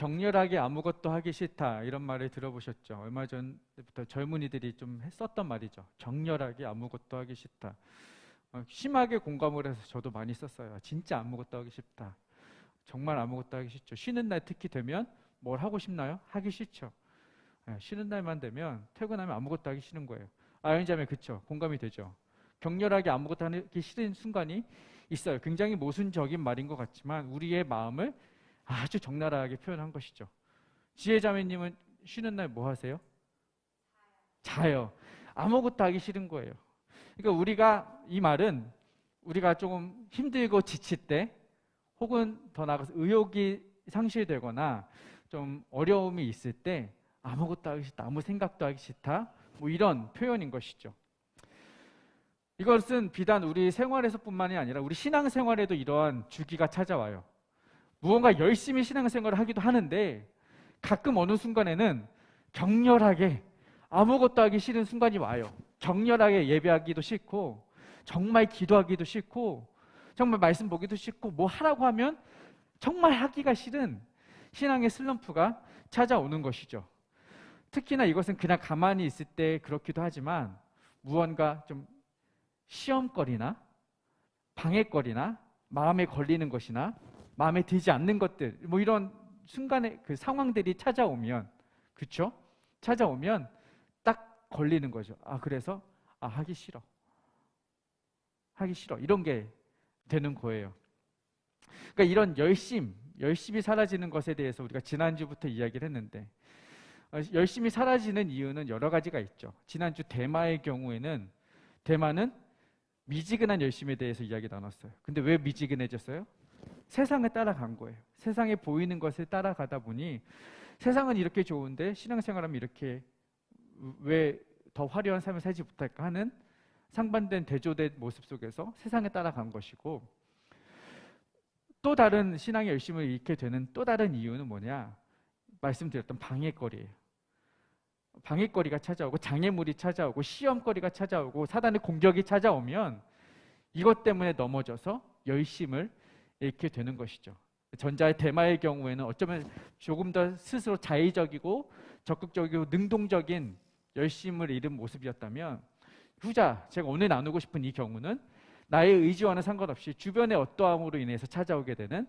격렬하게 아무것도 하기 싫다 이런 말을 들어보셨죠? 얼마 전부터 젊은이들이 좀 했었던 말이죠. 격렬하게 아무것도 하기 싫다. 심하게 공감을 해서 저도 많이 썼어요. 진짜 아무것도 하기 싫다. 정말 아무것도 하기 싫죠. 쉬는 날 특히 되면 뭘 하고 싶나요? 하기 싫죠. 쉬는 날만 되면 퇴근하면 아무것도 하기 싫은 거예요. 아연자매 그쵸? 공감이 되죠? 격렬하게 아무것도 하기 싫은 순간이 있어요. 굉장히 모순적인 말인 것 같지만 우리의 마음을 아주 적나라하게 표현한 것이죠. 지혜자매님은 쉬는 날 뭐 하세요? 자요. 아무것도 하기 싫은 거예요. 그러니까 우리가 이 말은 우리가 조금 힘들고 지칠 때 혹은 더 나아가서 의욕이 상실되거나 좀 어려움이 있을 때 아무것도 하기 싫다, 아무 생각도 하기 싫다, 뭐 이런 표현인 것이죠. 이것은 비단 우리 생활에서뿐만이 아니라 우리 신앙생활에도 이러한 주기가 찾아와요. 무언가 열심히 신앙생활을 하기도 하는데 가끔 어느 순간에는 격렬하게 아무것도 하기 싫은 순간이 와요. 격렬하게 예배하기도 싫고 정말 기도하기도 싫고 정말 말씀 보기도 싫고 뭐 하라고 하면 정말 하기가 싫은 신앙의 슬럼프가 찾아오는 것이죠. 특히나 이것은 그냥 가만히 있을 때 그렇기도 하지만 무언가 좀 시험거리나 방해거리나 마음에 걸리는 것이나 마음에 들지 않는 것들 뭐 이런 순간에 그 상황들이 찾아오면 그렇죠? 찾아오면 딱 걸리는 거죠. 그래서 하기 싫어 이런 게 되는 거예요. 그러니까 이런 열심히 사라지는 것에 대해서 우리가 지난주부터 이야기를 했는데 열심히 사라지는 이유는 여러 가지가 있죠. 지난주 대마의 경우에는 대마는 미지근한 열심에 대해서 이야기 나눴어요. 근데 왜 미지근해졌어요? 세상을 따라간 거예요. 세상에 보이는 것을 따라가다 보니 세상은 이렇게 좋은데 신앙생활하면 이렇게 왜 더 화려한 삶을 살지 못할까 하는 상반된 대조된 모습 속에서 세상에 따라간 것이고, 또 다른 신앙의 열심을 잃게 되는 또 다른 이유는 뭐냐? 말씀드렸던 방해거리예요. 방해거리가 찾아오고 장애물이 찾아오고 시험거리가 찾아오고 사단의 공격이 찾아오면 이것 때문에 넘어져서 열심을 잃게 되는 것이죠. 전자의 대마의 경우에는 어쩌면 조금 더 스스로 자의적이고 적극적이고 능동적인 열심을 잃은 모습이었다면, 후자 제가 오늘 나누고 싶은 이 경우는 나의 의지와는 상관없이 주변의 어떠함으로 인해서 찾아오게 되는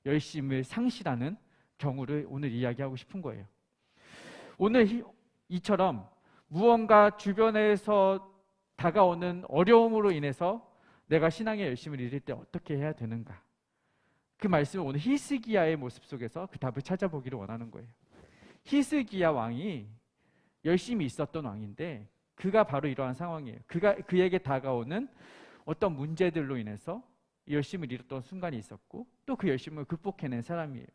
열심을 상실하는 경우를 오늘 이야기하고 싶은 거예요. 오늘 이처럼 무언가 주변에서 다가오는 어려움으로 인해서 내가 신앙의 열심을 잃을 때 어떻게 해야 되는가, 그 말씀을 오늘 히스기야의 모습 속에서 그 답을 찾아보기를 원하는 거예요. 히스기야 왕이 열심히 있었던 왕인데 그가 바로 이러한 상황이에요. 그에게 다가오는 어떤 문제들로 인해서 열심을 잃었던 순간이 있었고 또 그 열심을 극복해낸 사람이에요.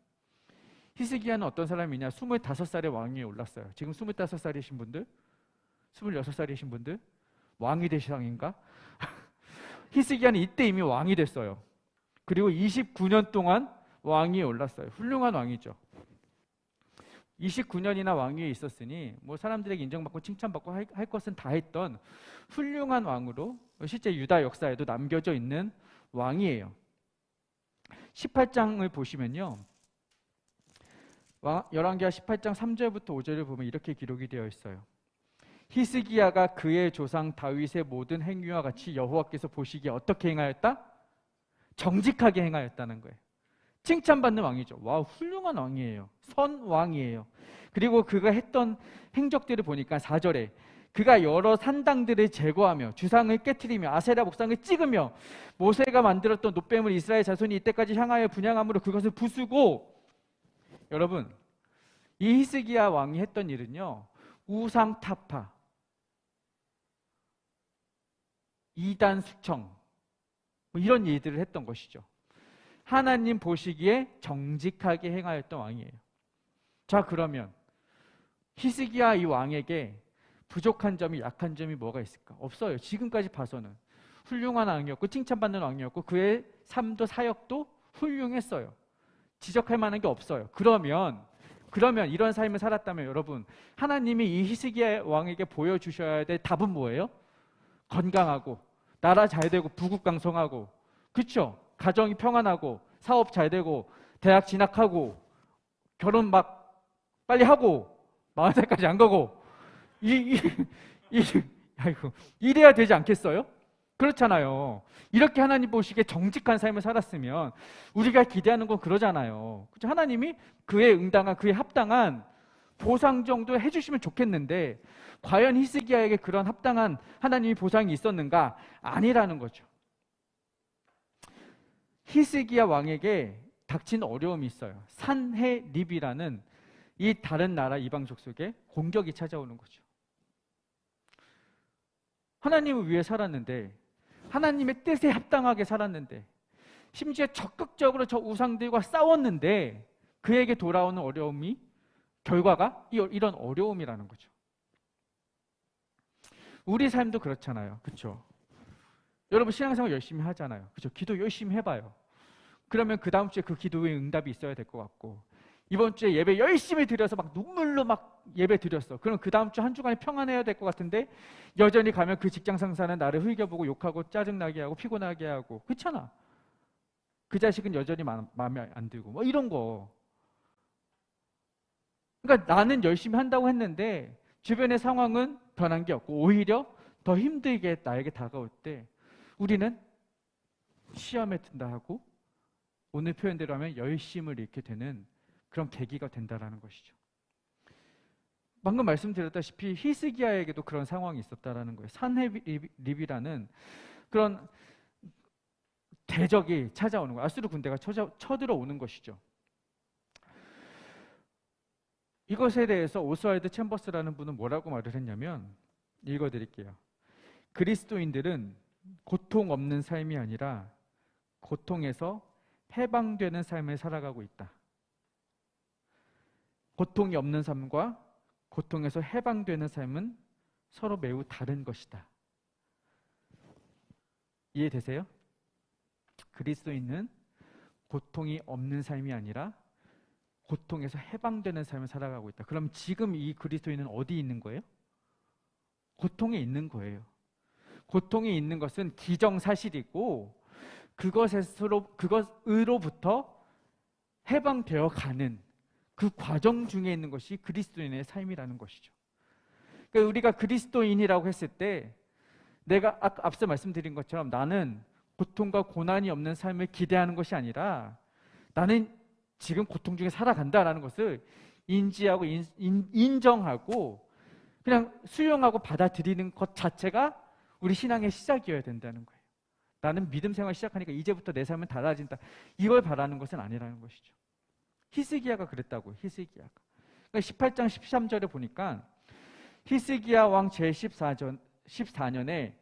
히스기야는 어떤 사람이냐? 25살의 왕위에 올랐어요. 지금 25살이신 분들? 26살이신 분들? 왕이 되실 상인가? 히스기야는 이때 이미 왕이 됐어요. 그리고 29년 동안 왕위에 올랐어요. 훌륭한 왕이죠. 29년이나 왕위에 있었으니 뭐 사람들에게 인정받고 칭찬받고 할 것은 다 했던 훌륭한 왕으로 실제 유다 역사에도 남겨져 있는 왕이에요. 18장을 보시면요, 열왕기하 18장 3절부터 5절을 보면 이렇게 기록이 되어 있어요. 히스기야가 그의 조상 다윗의 모든 행위와 같이 여호와께서 보시기에 어떻게 행하였다? 정직하게 행하였다는 거예요. 칭찬받는 왕이죠. 와, 훌륭한 왕이에요. 선왕이에요. 그리고 그가 했던 행적들을 보니까 4절에 그가 여러 산당들을 제거하며 주상을 깨트리며 아세라 목상을 찍으며 모세가 만들었던 놋뱀을 이스라엘 자손이 이때까지 향하여 분향함으로 그것을 부수고, 여러분 이 히스기야 왕이 했던 일은요, 우상 타파, 이단 숙청 뭐 이런 일들을 했던 것이죠. 하나님 보시기에 정직하게 행하였던 왕이에요. 자, 그러면 히스기야 이 왕에게 부족한 점이, 약한 점이 뭐가 있을까? 없어요. 지금까지 봐서는 훌륭한 왕이었고 칭찬받는 왕이었고 그의 삶도 사역도 훌륭했어요. 지적할 만한 게 없어요. 그러면 이런 삶을 살았다면 여러분, 하나님이 이 히스기야 왕에게 보여주셔야 될 답은 뭐예요? 건강하고 나라 잘 되고 부국강성하고, 그렇죠? 가정이 평안하고 사업 잘 되고 대학 진학하고 결혼 막 빨리 하고 40살까지 안 가고 이, 이, 이, 아이고, 이래야 되지 않겠어요? 그렇잖아요. 이렇게 하나님 보시기에 정직한 삶을 살았으면 우리가 기대하는 건 그러잖아요. 그렇죠? 하나님이 그에 응당한, 그에 합당한 보상 정도 해주시면 좋겠는데 과연 히스기야에게 그런 합당한 하나님의 보상이 있었는가? 아니라는 거죠. 히스기야 왕에게 닥친 어려움이 있어요. 산헤립이라는 이 다른 나라 이방 족속에 공격이 찾아오는 거죠. 하나님을 위해 살았는데, 하나님의 뜻에 합당하게 살았는데, 심지어 적극적으로 저 우상들과 싸웠는데 그에게 돌아오는 어려움이, 결과가 이런 어려움이라는 거죠. 우리 삶도 그렇잖아요. 그렇죠? 여러분 신앙생활 열심히 하잖아요. 그렇죠? 기도 열심히 해봐요. 그러면 그 다음 주에 그 기도에 응답이 있어야 될 것 같고, 이번 주에 예배 열심히 드려서 막 눈물로 막 예배 드렸어. 그럼 그 다음 주 한 주간이 평안해야 될 것 같은데 여전히 가면 그 직장 상사는 나를 흘겨보고 욕하고 짜증나게 하고 피곤하게 하고, 그렇잖아. 그 자식은 여전히 마음에 안 들고 뭐 이런 거. 그러니까 나는 열심히 한다고 했는데 주변의 상황은 변한 게 없고 오히려 더 힘들게 나에게 다가올 때 우리는 시험에 든다 하고, 오늘 표현대로 하면 열심을 잃게 되는 그런 계기가 된다라는 것이죠. 방금 말씀드렸다시피 히스기야에게도 그런 상황이 있었다라는 거예요. 산헤립이라는 그런 대적이 찾아오는 거예요. 아수르 군대가 쳐들어오는 것이죠. 이것에 대해서 오스왈드 챔버스라는 분은 뭐라고 말을 했냐면, 읽어드릴게요. 그리스도인들은 고통 없는 삶이 아니라 고통에서 해방되는 삶을 살아가고 있다. 고통이 없는 삶과 고통에서 해방되는 삶은 서로 매우 다른 것이다. 이해되세요? 그리스도인은 고통이 없는 삶이 아니라 고통에서 해방되는 삶을 살아가고 있다. 그럼 지금 이 그리스도인은 어디 있는 거예요? 고통에 있는 거예요. 고통에 있는 것은 기정사실이고 그것으로부터 해방되어 가는 그 과정 중에 있는 것이 그리스도인의 삶이라는 것이죠. 그러니까 우리가 그리스도인이라고 했을 때 내가 앞서 말씀드린 것처럼 나는 고통과 고난이 없는 삶을 기대하는 것이 아니라 나는 지금 고통 중에 살아간다라는 것을 인지하고 인정하고 그냥 수용하고 받아들이는 것 자체가 우리 신앙의 시작이어야 된다는 거예요. 나는 믿음 생활 시작하니까 이제부터 내 삶은 달라진다, 이걸 바라는 것은 아니라는 것이죠. 히스기야가 그랬다고요. 히스기야가. 그러니까 18장 13절에 보니까 히스기야 왕 제14년에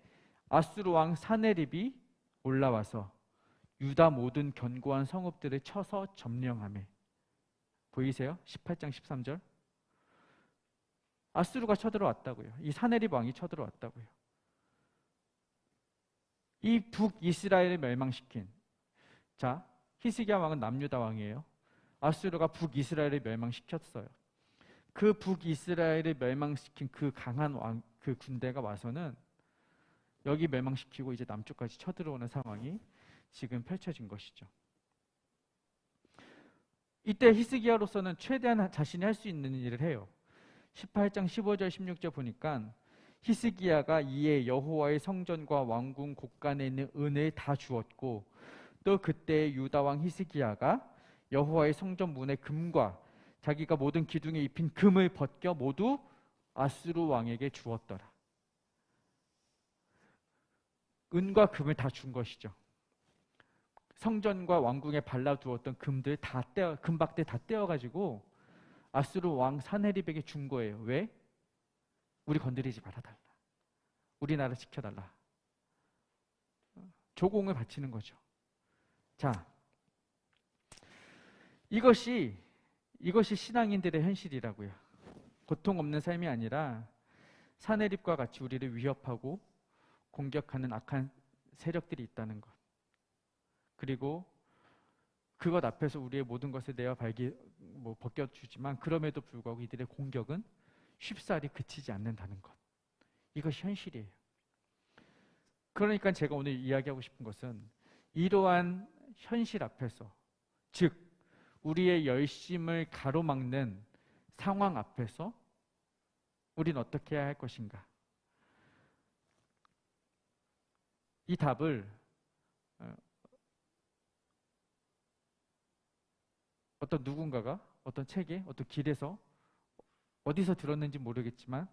아수르 왕 산헤립이 올라와서 유다 모든 견고한 성읍들을 쳐서 점령하매. 보이세요? 18장 13절. 아수르가 쳐들어왔다고요. 이 산헤립 왕이 쳐들어왔다고요. 이 북이스라엘을 멸망시킨, 자, 히스기야 왕은 남유다 왕이에요. 아수르가 북이스라엘을 멸망시켰어요. 그 북이스라엘을 멸망시킨 그 강한 왕, 그 군대가 와서는 여기 멸망시키고 이제 남쪽까지 쳐들어오는 상황이 지금 펼쳐진 것이죠. 이때 히스기야로서는 최대한 자신이 할 수 있는 일을 해요. 18장 15절 16절 보니까 히스기야가 이에 여호와의 성전과 왕궁 곳간에 있는 은을 다 주었고, 또 그때 유다 왕 히스기야가 여호와의 성전 문의 금과 자기가 모든 기둥에 입힌 금을 벗겨 모두 아수르 왕에게 주었더라. 은과 금을 다 준 것이죠. 성전과 왕궁에 발라두었던 금들 다 금박들 다 떼어가지고 아수르 왕 산헤립에게 준 거예요. 왜? 우리 건드리지 말아달라. 우리나라 지켜달라. 조공을 바치는 거죠. 자, 이것이 신앙인들의 현실이라고요. 고통 없는 삶이 아니라 산헤립과 같이 우리를 위협하고 공격하는 악한 세력들이 있다는 것. 그리고 그것 앞에서 우리의 모든 것을 내어 벗겨주지만 그럼에도 불구하고 이들의 공격은 쉽사리 그치지 않는다는 것. 이것이 현실이에요. 그러니까 제가 오늘 이야기하고 싶은 것은 이러한 현실 앞에서, 즉 우리의 열심을 가로막는 상황 앞에서 우린 어떻게 해야 할 것인가? 이 답을 어떤 누군가가 어떤 책에 어떤 길에서 어디서 들었는지 모르겠지만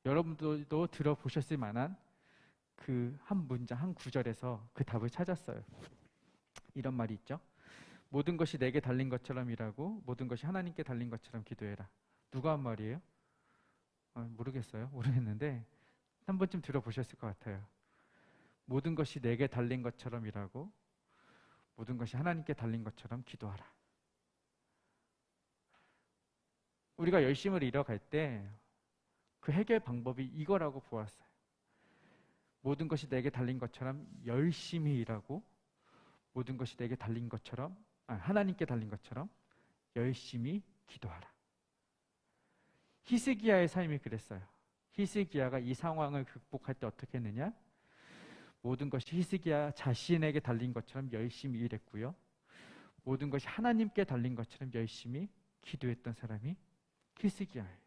여러분들도 들어보셨을 만한 그 한 문장, 한 구절에서 그 답을 찾았어요. 이런 말이 있죠. 모든 것이 내게 달린 것처럼 일하고 모든 것이 하나님께 달린 것처럼 기도해라. 누가 한 말이에요? 모르겠는데 한 번쯤 들어보셨을 것 같아요. 모든 것이 내게 달린 것처럼 일하고 모든 것이 하나님께 달린 것처럼 기도하라. 우리가 열심을 잃어갈 때 그 해결 방법이 이거라고 보았어요. 모든 것이 내게 달린 것처럼 열심히 일하고 모든 것이 내게 달린 것처럼 하나님께 달린 것처럼 열심히 기도하라. 히스기야의 삶이 그랬어요. 히스기야가 이 상황을 극복할 때 어떻게 했느냐? 모든 것이 히스기야 자신에게 달린 것처럼 열심히 일했고요. 모든 것이 하나님께 달린 것처럼 열심히 기도했던 사람이 히스기야예요.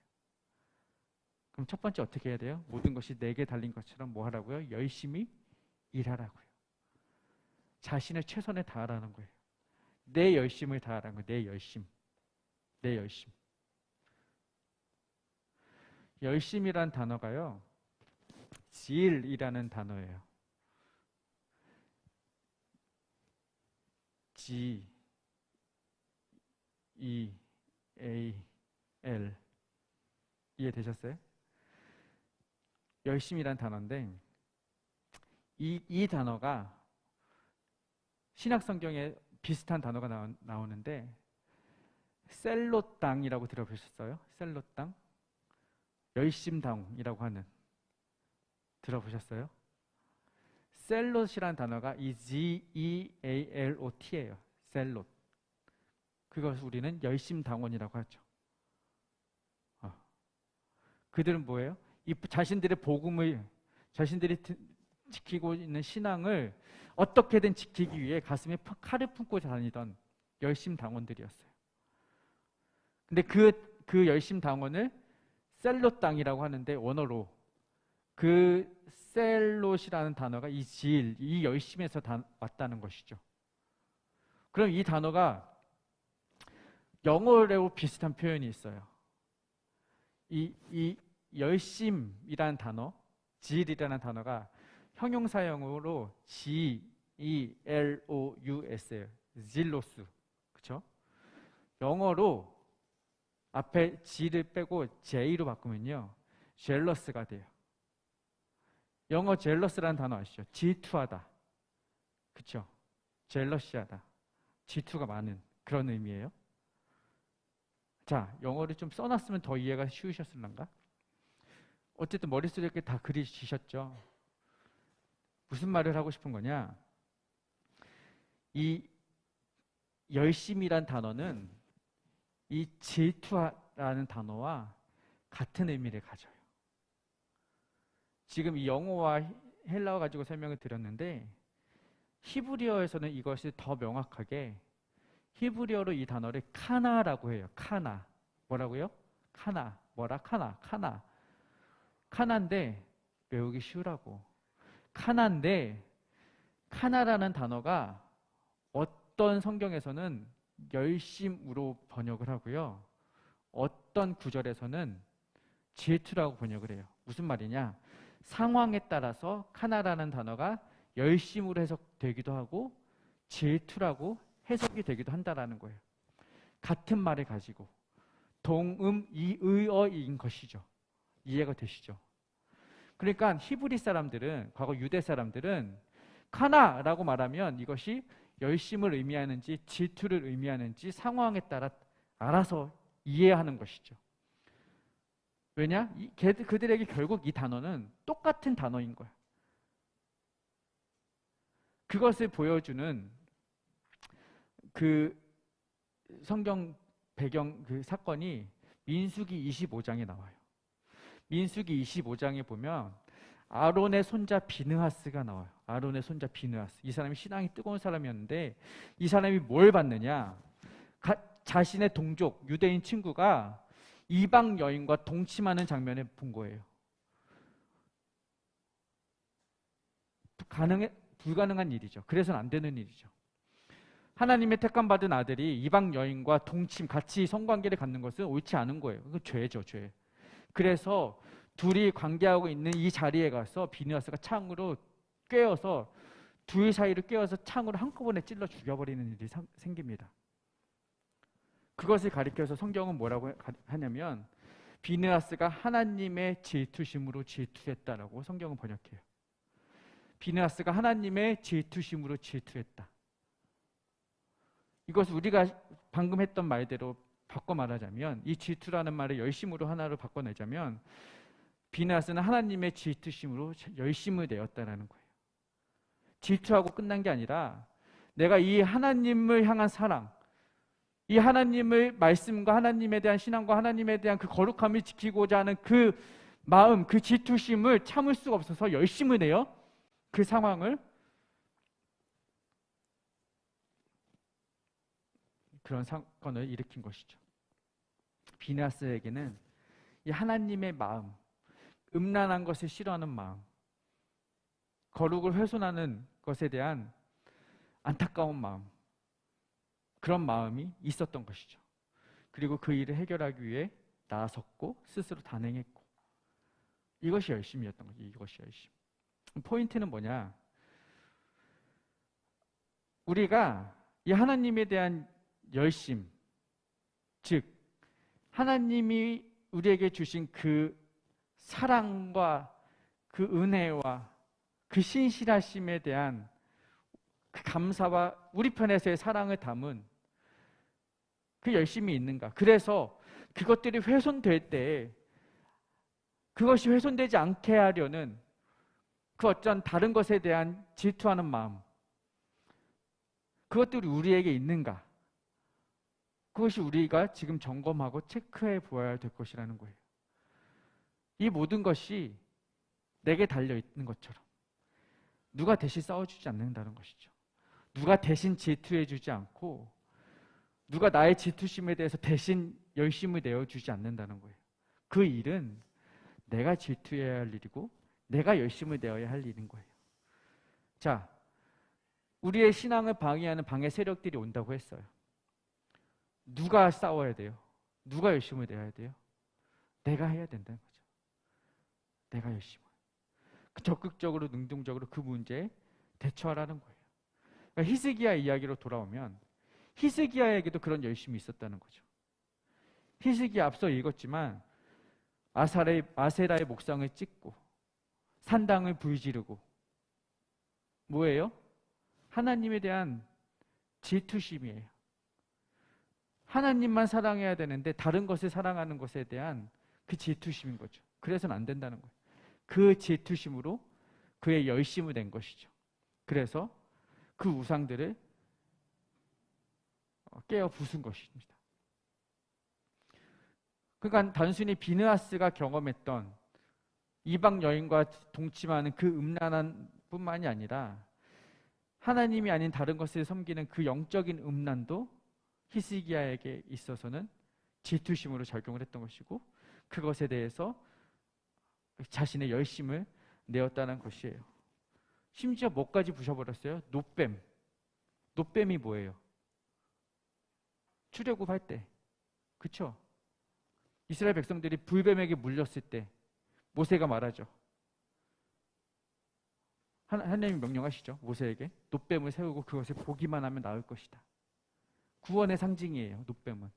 그럼 첫 번째 어떻게 해야 돼요? 모든 것이 내게 달린 것처럼 뭐 하라고요? 열심히 일하라고요. 자신의 최선을 다하라는 거예요. 내 열심을 다하라는 거예요. 내 열심. 내 열심. 열심이란 단어가요. 질이라는 단어예요. G, E, A, L. 이해되셨어요? 열심이란 단어인데 이 단어가 신약 성경에 비슷한 단어가 나오는데 셀롯 땅이라고 들어보셨어요? 셀롯 땅? 열심당이라고 하는 들어보셨어요? 셀롯이란 단어가 이 G-E-A-L-O-T예요. 셀롯. 그것을 우리는 열심당원이라고 하죠. 그들은 뭐예요? 이 자신들의 복음을, 자신들이 지키고 있는 신앙을 어떻게든 지키기 위해 가슴에 칼을 품고 다니던 열심당원들이었어요. 근데 그 열심당원을 셀롯 땅이라고 하는데 원어로 그 셀롯이라는 단어가 이 질, 이 열심에서 왔다는 것이죠. 그럼 이 단어가 영어로 비슷한 표현이 있어요. 이 열심이라는 단어, 질이라는 단어가 형용사형으로 G-E-L-O-US예요. 질로스. 그렇죠? 영어로 앞에 G를 빼고 J로 바꾸면요. 젤러스가 돼요. 영어 젤러스라는 단어 아시죠? 질투하다. 그렇죠? 젤러시하다. 질투가 많은 그런 의미예요. 자, 영어를 좀 써놨으면 더 이해가 쉬우셨을란가? 어쨌든 머릿속에 이렇게 다 그리시셨죠? 무슨 말을 하고 싶은 거냐? 이 열심이란 단어는 이 질투라는 단어와 같은 의미를 가져요. 지금 이 영어와 헬라어 가지고 설명을 드렸는데 히브리어에서는 이것이 더 명확하게 히브리어로 이 단어를 카나라고 해요. 카나. 뭐라고요? 카나. 뭐라? 카나. 카나. 카나인데 외우기 쉬우라고. 카나인데 카나라는 단어가 어떤 성경에서는 열심으로 번역을 하고요. 어떤 구절에서는 질투라고 번역을 해요. 무슨 말이냐? 상황에 따라서 카나라는 단어가 열심으로 해석되기도 하고 질투라고 해석이 되기도 한다라는 거예요. 같은 말을 가지고 동음 이의어인 것이죠. 이해가 되시죠? 그러니까 히브리 사람들은, 과거 유대 사람들은 카나라고 말하면 이것이 열심을 의미하는지 질투를 의미하는지 상황에 따라 알아서 이해하는 것이죠. 왜냐? 그들에게 결국 이 단어는 똑같은 단어인 거야. 그것을 보여주는 그 성경 배경 그 사건이 민수기 25장에 나와요. 민수기 25장에 보면 아론의 손자 비느하스가 나와요. 아론의 손자 비느하스. 이 사람이 신앙이 뜨거운 사람이었는데 이 사람이 뭘 받느냐? 자신의 동족, 유대인 친구가 이방 여인과 동침하는 장면을 본 거예요. 불가능한 일이죠. 그래서는 안 되는 일이죠. 하나님의 택함받은 아들이 이방 여인과 동침, 같이 성관계를 갖는 것은 옳지 않은 거예요. 그건 죄죠, 죄. 그래서 둘이 관계하고 있는 이 자리에 가서 비느하스가 창으로 꿰어서 둘 사이를 꿰어서 창으로 한꺼번에 찔러 죽여버리는 일이 생깁니다. 그것을 가리켜서 성경은 뭐라고 하냐면 비느하스가 하나님의 질투심으로 질투했다라고 성경은 번역해요. 비느하스가 하나님의 질투심으로 질투했다. 이것을 우리가 방금 했던 말대로 바꿔 말하자면, 이 질투라는 말을 열심으로 하나로 바꿔내자면 비느하스는 하나님의 질투심으로 열심을 내었다라는 거예요. 질투하고 끝난 게 아니라 내가 이 하나님을 향한 사랑, 이 하나님의 말씀과 하나님에 대한 신앙과 하나님에 대한 그 거룩함을 지키고자 하는 그 마음, 그 질투심을 참을 수가 없어서 열심을 내요. 그 상황을, 그런 사건을 일으킨 것이죠. 비느하스에게는 이 하나님의 마음, 음란한 것을 싫어하는 마음, 거룩을 훼손하는 것에 대한 안타까운 마음, 그런 마음이 있었던 것이죠. 그리고 그 일을 해결하기 위해 나섰고 스스로 단행했고, 이것이 열심이었던 거죠. 이것이 열심. 포인트는 뭐냐? 우리가 이 하나님에 대한 열심, 즉 하나님이 우리에게 주신 그 사랑과 그 은혜와 그 신실하심에 대한 그 감사와 우리 편에서의 사랑을 담은 그 열심이 있는가? 그래서 그것들이 훼손될 때 그것이 훼손되지 않게 하려는 그 어떤 다른 것에 대한 질투하는 마음, 그것들이 우리에게 있는가? 그것이 우리가 지금 점검하고 체크해 보아야 될 것이라는 거예요. 이 모든 것이 내게 달려있는 것처럼 누가 대신 싸워주지 않는다는 것이죠. 누가 대신 질투해주지 않고 누가 나의 질투심에 대해서 대신 열심을 내어주지 않는다는 거예요. 그 일은 내가 질투해야 할 일이고 내가 열심을 내어야 할 일인 거예요. 자, 우리의 신앙을 방해하는 방해 세력들이 온다고 했어요. 누가 싸워야 돼요? 누가 열심을 내야 돼요? 내가 해야 된다는 거죠. 내가 열심을. 적극적으로, 능동적으로 그 문제에 대처하라는 거예요. 그러니까 히스기야 이야기로 돌아오면 히스기야에게도 그런 열심이 있었다는 거죠. 히스기야 앞서 읽었지만 아세라의 목상을 찍고 산당을 불지르고, 뭐예요? 하나님에 대한 질투심이에요. 하나님만 사랑해야 되는데 다른 것을 사랑하는 것에 대한 그 질투심인 거죠. 그래서는 안 된다는 거예요. 그 질투심으로 그의 열심을 낸 것이죠. 그래서 그 우상들을 깨어 부순 것입니다. 그러니까 단순히 비느하스가 경험했던 이방 여인과 동침하는 그 음란한 뿐만이 아니라 하나님이 아닌 다른 것을 섬기는 그 영적인 음란도 히스기야에게 있어서는 질투심으로 작용을 했던 것이고, 그것에 대해서 자신의 열심을 내었다는 것이에요. 심지어 뭐까지 부셔버렸어요? 노뱀. 노뱀이 뭐예요? 출애굽할 때, 그쵸? 이스라엘 백성들이 불뱀에게 물렸을 때 모세가 말하죠. 하나님이 명령하시죠. 모세에게 노뱀을 세우고 그것을 보기만 하면 나을 것이다. 구원의 상징이에요. 노뱀은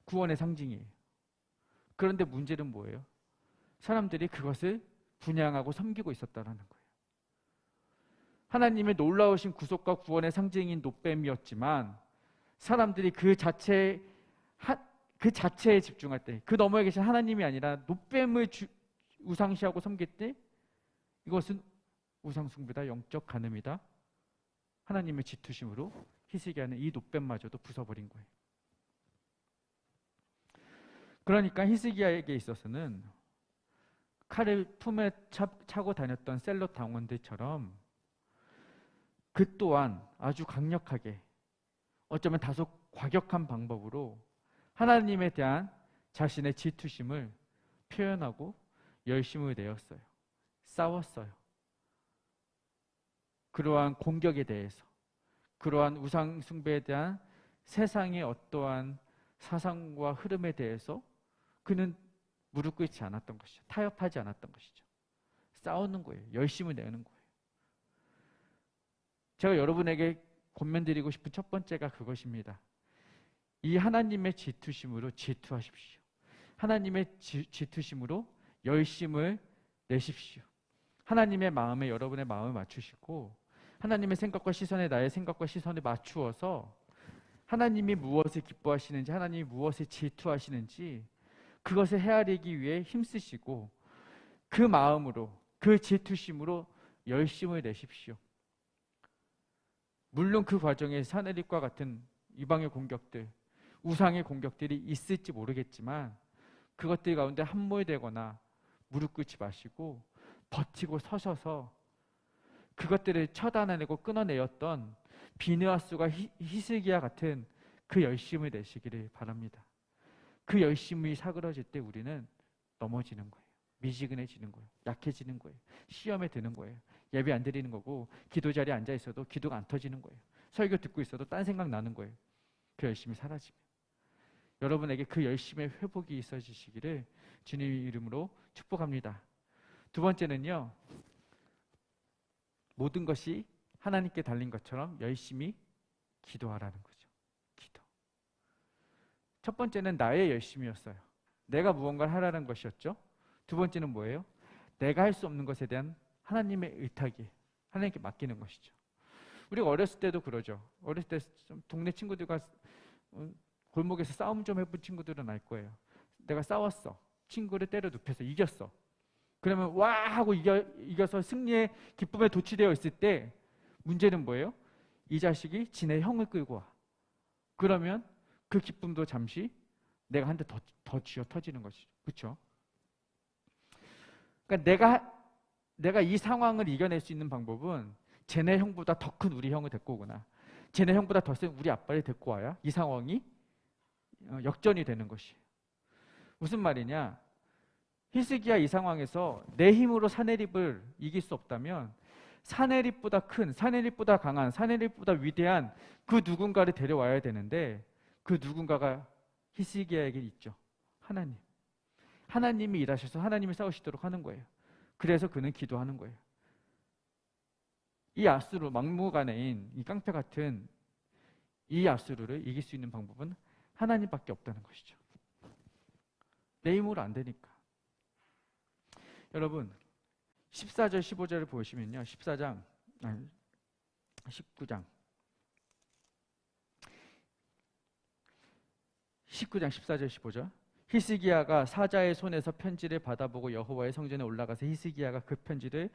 구원의 상징이에요. 그런데 문제는 뭐예요? 사람들이 그것을 분양하고 섬기고 있었다는 거예요. 하나님의 놀라우신 구속과 구원의 상징인 노뱀이었지만 사람들이 그 자체에 집중할 때, 그 너머에 계신 하나님이 아니라 노뱀을 우상시하고 섬길 때, 이것은 우상숭배다, 영적 간음이다, 하나님의 질투심으로 히스기야는 이 노뱀마저도 부숴버린 거예요. 그러니까 히스기야에게 있어서는 칼을 품에 차고 다녔던 셀롯 당원들처럼 그 또한 아주 강력하게 어쩌면 다소 과격한 방법으로 하나님에 대한 자신의 질투심을 표현하고 열심을 내었어요. 싸웠어요. 그러한 공격에 대해서, 그러한 우상 숭배에 대한 세상의 어떠한 사상과 흐름에 대해서 그는 무릎 꿇지 않았던 것이죠. 타협하지 않았던 것이죠. 싸우는 거예요. 열심을 내는 거예요. 제가 여러분에게 권면드리고 싶은 첫 번째가 그것입니다. 이 하나님의 질투심으로 질투하십시오. 하나님의 질투심으로 열심을 내십시오. 하나님의 마음에 여러분의 마음을 맞추시고 하나님의 생각과 시선에 나의 생각과 시선을 맞추어서 하나님이 무엇을 기뻐하시는지, 하나님이 무엇을 질투하시는지 그것을 헤아리기 위해 힘쓰시고 그 마음으로, 그 질투심으로 열심을 내십시오. 물론 그 과정에 사내립과 같은 이방의 공격들, 우상의 공격들이 있을지 모르겠지만 그것들 가운데 함몰되거나 무릎 꿇지 마시고 버티고 서셔서 그것들을 처단해내고 끊어내었던 비느하스와 히스기야 같은 그 열심을 내시기를 바랍니다. 그 열심이 사그러질 때 우리는 넘어지는 거예요. 미지근해지는 거예요. 약해지는 거예요. 시험에 드는 거예요. 예배 안 드리는 거고 기도 자리에 앉아 있어도 기도가 안 터지는 거예요. 설교 듣고 있어도 딴 생각 나는 거예요. 그 열심이 사라지면. 여러분에게 그 열심의 회복이 있어지시기를 주님의 이름으로 축복합니다. 두 번째는요, 모든 것이 하나님께 달린 것처럼 열심히 기도하라는 거죠. 기도. 첫 번째는 나의 열심이었어요. 내가 무언가를 하라는 것이었죠. 두 번째는 뭐예요? 내가 할 수 없는 것에 대한 하나님의 의탁이, 하나님께 맡기는 것이죠. 우리가 어렸을 때도 그러죠. 어렸을 때 좀 동네 친구들과 골목에서 싸움 좀 해본 친구들은 알 거예요. 내가 싸웠어. 친구를 때려 눕혀서 이겼어. 그러면 와 하고 이겨서 승리의 기쁨에 도취되어 있을 때 문제는 뭐예요? 이 자식이 지네 형을 끌고 와. 그러면 그 기쁨도 잠시 내가 한 대 더 쥐어 터지는 것이죠. 그렇죠? 그러니까 내가 이 상황을 이겨낼 수 있는 방법은 쟤네 형보다 더 큰 우리 형을 데리고 오거나 쟤네 형보다 더 센 우리 아빠를 데리고 와야 이 상황이 역전이 되는 것이에요. 무슨 말이냐? 히스기야 이 상황에서 내 힘으로 사내립을 이길 수 없다면 사내립보다 큰, 사내립보다 강한, 사내립보다 위대한 그 누군가를 데려와야 되는데 그 누군가가 히스기야에게 있죠. 하나님. 하나님이 일하셔서 하나님이 싸우시도록 하는 거예요. 그래서 그는 기도하는 거예요. 이 아수르, 막무가내인 이 깡패 같은 이 아수르를 이길 수 있는 방법은 하나님밖에 없다는 것이죠. 내 힘으로 안 되니까. 여러분 14절 15절을 보시면요. 19장 14절 15절 히스기야가 사자의 손에서 편지를 받아보고 여호와의 성전에 올라가서 히스기야가 그 편지를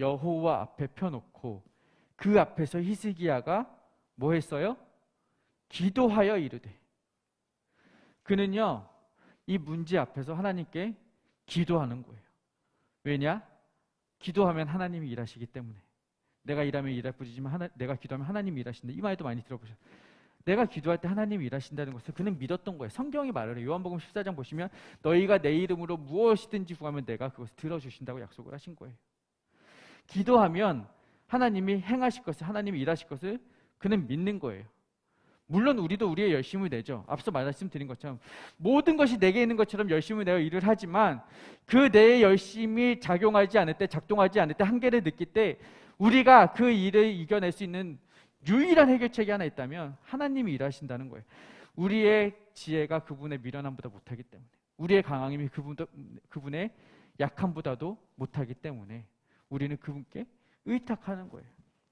여호와 앞에 펴놓고 그 앞에서 히스기야가 뭐 했어요? 기도하여 이르되. 그는요 이 문제 앞에서 하나님께 기도하는 거예요. 왜냐? 기도하면 하나님이 일하시기 때문에. 내가 일하면 일할 뿐이지만 내가 기도하면 하나님이 일하신다. 이 말도 많이 들어보셨어요. 내가 기도할 때 하나님이 일하신다는 것을 그는 믿었던 거예요. 성경이 말을 해요. 요한복음 14장 보시면 너희가 내 이름으로 무엇이든지 구하면 내가 그것을 들어주신다고 약속을 하신 거예요. 기도하면 하나님이 행하실 것을, 하나님이 일하실 것을 그는 믿는 거예요. 물론 우리도 우리의 열심을 내죠. 앞서 말씀드린 것처럼 모든 것이 내게 있는 것처럼 열심을 내어 일을 하지만 그 내 열심이 작동하지 않을 때 한계를 느낄 때 우리가 그 일을 이겨낼 수 있는 유일한 해결책이 하나 있다면 하나님이 일하신다는 거예요. 우리의 지혜가 그분의 미련함보다 못하기 때문에, 우리의 강함이 그분의 약함보다도 못하기 때문에 우리는 그분께 의탁하는 거예요.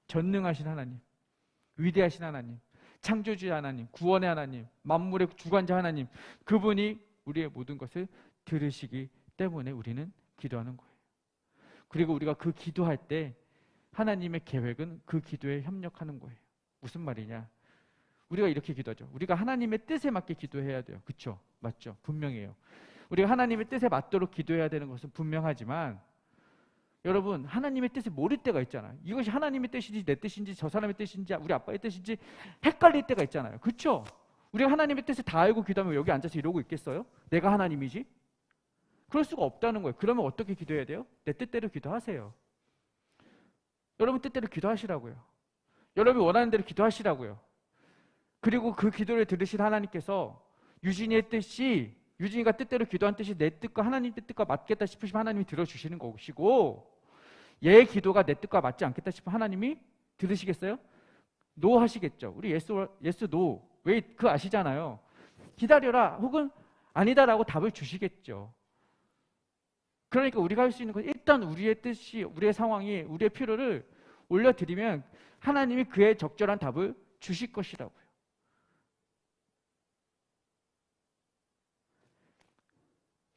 전능하신 하나님, 위대하신 하나님, 창조주의 하나님, 구원의 하나님, 만물의 주관자 하나님, 그분이 우리의 모든 것을 들으시기 때문에 우리는 기도하는 거예요. 그리고 우리가 그 기도할 때 하나님의 계획은 그 기도에 협력하는 거예요. 무슨 말이냐? 우리가 이렇게 기도하죠. 우리가 하나님의 뜻에 맞게 기도해야 돼요. 그렇죠? 맞죠? 분명해요. 우리가 하나님의 뜻에 맞도록 기도해야 되는 것은 분명하지만 여러분, 하나님의 뜻을 모를 때가 있잖아요. 이것이 하나님의 뜻인지 내 뜻인지 저 사람의 뜻인지 우리 아빠의 뜻인지 헷갈릴 때가 있잖아요. 그렇죠? 우리가 하나님의 뜻을 다 알고 기도하면 여기 앉아서 이러고 있겠어요? 내가 하나님이지? 그럴 수가 없다는 거예요. 그러면 어떻게 기도해야 돼요? 내 뜻대로 기도하세요. 여러분 뜻대로 기도하시라고요. 여러분이 원하는 대로 기도하시라고요. 그리고 그 기도를 들으신 하나님께서 유진이의 뜻이, 유진이가 뜻대로 기도한 뜻이 내 뜻과 하나님 뜻과 맞겠다 싶으시면 하나님이 들어주시는 것이고, 얘의 기도가 내 뜻과 맞지 않겠다 싶으면 하나님이 들으시겠어요? 노 하시겠죠. 우리 예스 노. 왜 그 아시잖아요. 기다려라 혹은 아니다라고 답을 주시겠죠. 그러니까 우리가 할 수 있는 건 일단 우리의 뜻이, 우리의 상황이, 우리의 필요를 올려드리면 하나님이 그의 적절한 답을 주실 것이라고요.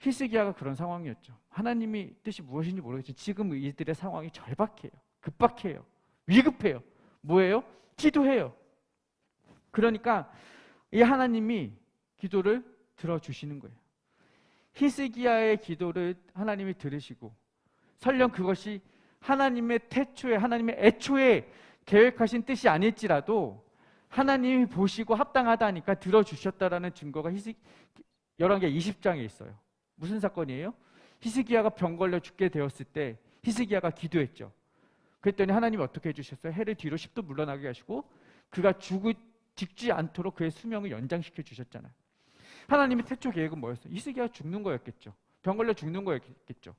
히스기야가 그런 상황이었죠. 하나님이 뜻이 무엇인지 모르겠지만 지금 이들의 상황이 절박해요. 급박해요. 위급해요. 뭐예요? 기도해요. 그러니까 이 하나님이 기도를 들어주시는 거예요. 히스기야의 기도를 하나님이 들으시고 설령 그것이 하나님의 태초에, 하나님의 애초에 계획하신 뜻이 아닐지라도 하나님이 보시고 합당하다니까 들어주셨다라는 증거가 열왕기하 20장에 있어요. 무슨 사건이에요? 히스기야가 병 걸려 죽게 되었을 때 히스기야가 기도했죠. 그랬더니 하나님이 어떻게 해주셨어요? 해를 뒤로 10도 물러나게 하시고 그가 죽지 않도록 그의 수명을 연장시켜 주셨잖아요. 하나님의 태초 계획은 뭐였어요? 히스기야가 죽는 거였겠죠. 병 걸려 죽는 거였겠죠.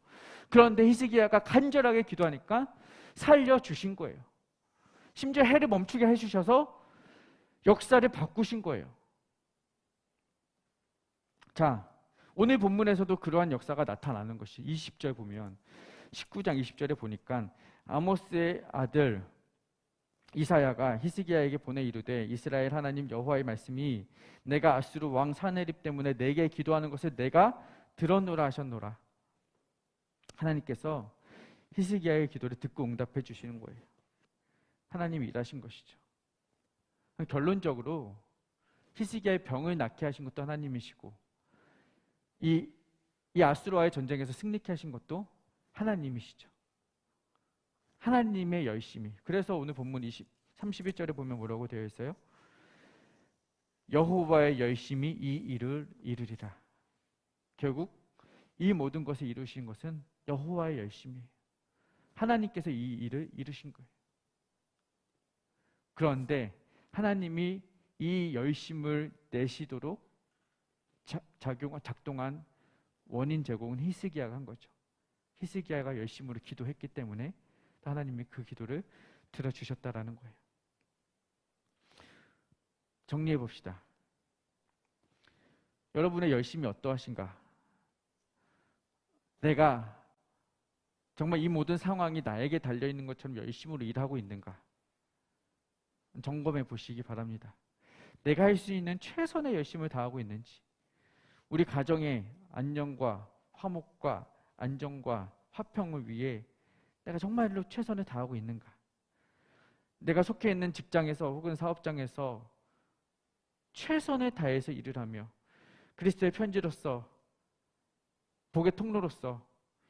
그런데 히스기야가 간절하게 기도하니까 살려주신 거예요. 심지어 해를 멈추게 해주셔서 역사를 바꾸신 거예요. 자, 오늘 본문에서도 그러한 역사가 나타나는 것이 20절 보면 19장 20절에 보니까 아모스의 아들 이사야가 히스기야에게 보내 이르되 이스라엘 하나님 여호와의 말씀이 내가 아수르 왕 사네립 때문에 내게 기도하는 것을 내가 들었노라 하셨노라. 하나님께서 히스기야의 기도를 듣고 응답해 주시는 거예요. 하나님이 일하신 것이죠. 결론적으로 히스기야의 병을 낫게 하신 것도 하나님이시고 이 아수르와의 전쟁에서 승리케 하신 것도 하나님이시죠. 하나님의 열심히. 그래서 오늘 본문 31절에 보면 뭐라고 되어 있어요? 여호와의 열심히 이 일을 이루리라. 결국 이 모든 것을 이루신 것은 여호와의 열심이에요. 하나님께서 이 일을 이루신 거예요. 그런데 하나님이 이 열심을 내시도록 작동한 원인 제공은 히스기야가 한 거죠. 히스기야가 열심으로 기도했기 때문에 하나님이 그 기도를 들어주셨다라는 거예요. 정리해 봅시다. 여러분의 열심이 어떠하신가? 내가 정말 이 모든 상황이 나에게 달려있는 것처럼 열심으로 일하고 있는가? 점검해 보시기 바랍니다. 내가 할 수 있는 최선의 열심을 다하고 있는지, 우리 가정의 안녕과 화목과 안정과 화평을 위해 내가 정말로 최선을 다하고 있는가? 내가 속해 있는 직장에서 혹은 사업장에서 최선을 다해서 일을 하며 그리스도의 편지로서, 복의 통로로서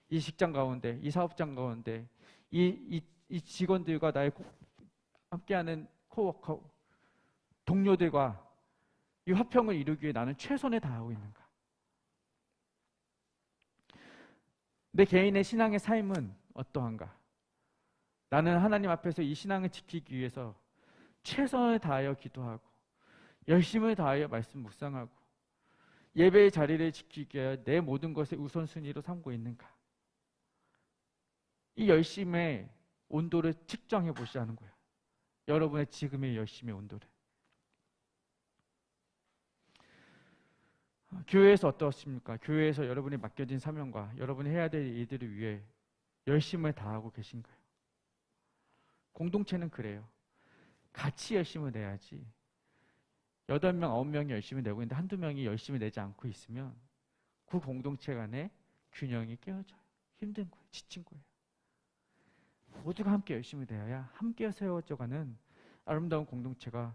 이 직장 가운데, 이 사업장 가운데 이 직원들과 나의 함께하는 코워커, 동료들과 이 화평을 이루기 위해 나는 최선을 다하고 있는가? 내 개인의 신앙의 삶은 어떠한가? 나는 하나님 앞에서 이 신앙을 지키기 위해서 최선을 다하여 기도하고 열심을 다하여 말씀 묵상하고 예배의 자리를 지키기 위해 내 모든 것을 우선순위로 삼고 있는가? 이 열심의 온도를 측정해 보시라는 거예요. 여러분의 지금의 열심의 온도를. 교회에서 어떻습니까? 교회에서 여러분이 맡겨진 사명과 여러분이 해야 될 일들을 위해 열심을 다하고 계신가요? 공동체는 그래요. 같이 열심을 내야지. 8명, 9명이 열심히 내고 있는데 한두 명이 열심히 내지 않고 있으면 그 공동체 간의 균형이 깨어져요. 힘든 거예요. 지친 거예요. 모두가 함께 열심히 내야 함께 세워져가는 아름다운 공동체가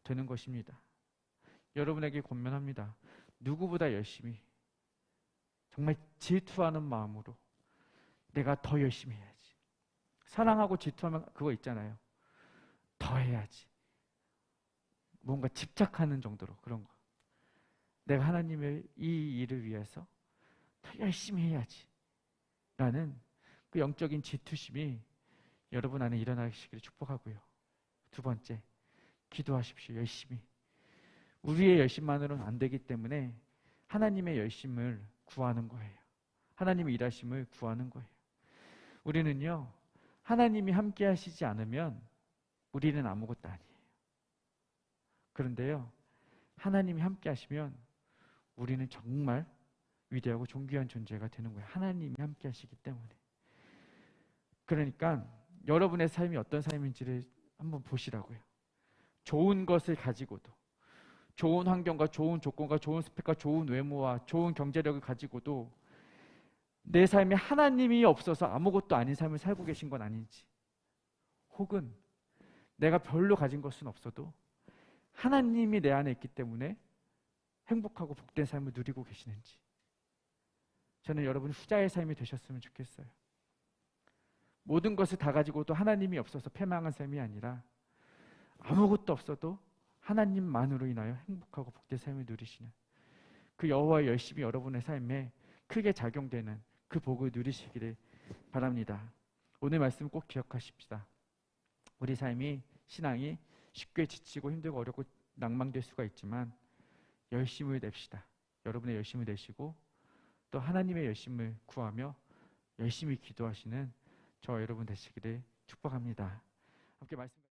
되는 것입니다. 여러분에게 권면합니다. 누구보다 열심히, 정말 질투하는 마음으로 내가 더 열심히 해야지. 사랑하고 질투하면 그거 있잖아요. 더 해야지. 뭔가 집착하는 정도로 그런 거. 내가 하나님의 이 일을 위해서 더 열심히 해야지. 라는 그 영적인 질투심이 여러분 안에 일어나시기를 축복하고요. 두 번째, 기도하십시오. 열심히. 우리의 열심만으로는 안 되기 때문에 하나님의 열심을 구하는 거예요. 하나님의 일하심을 구하는 거예요. 우리는요, 하나님이 함께 하시지 않으면 우리는 아무것도 아니에요. 그런데요, 하나님이 함께 하시면 우리는 정말 위대하고 존귀한 존재가 되는 거예요. 하나님이 함께 하시기 때문에. 그러니까 여러분의 삶이 어떤 삶인지를 한번 보시라고요. 좋은 것을 가지고도, 좋은 환경과 좋은 조건과 좋은 스펙과 좋은 외모와 좋은 경제력을 가지고도 내 삶에 하나님이 없어서 아무것도 아닌 삶을 살고 계신 건 아닌지, 혹은 내가 별로 가진 것은 없어도 하나님이 내 안에 있기 때문에 행복하고 복된 삶을 누리고 계시는지, 저는 여러분 후자의 삶이 되셨으면 좋겠어요. 모든 것을 다 가지고도 하나님이 없어서 패망한 삶이 아니라 아무것도 없어도 하나님만으로 인하여 행복하고 복된 삶을 누리시는 그 여호와의 열심이 여러분의 삶에 크게 작용되는 그 복을 누리시기를 바랍니다. 오늘 말씀 꼭 기억하십시다. 우리 삶이, 신앙이 쉽게 지치고 힘들고 어렵고 낭망될 수가 있지만 열심을 냅시다. 여러분의 열심을 내시고 또 하나님의 열심을 구하며 열심히 기도하시는 저 여러분 되시기를 축복합니다. 함께 말씀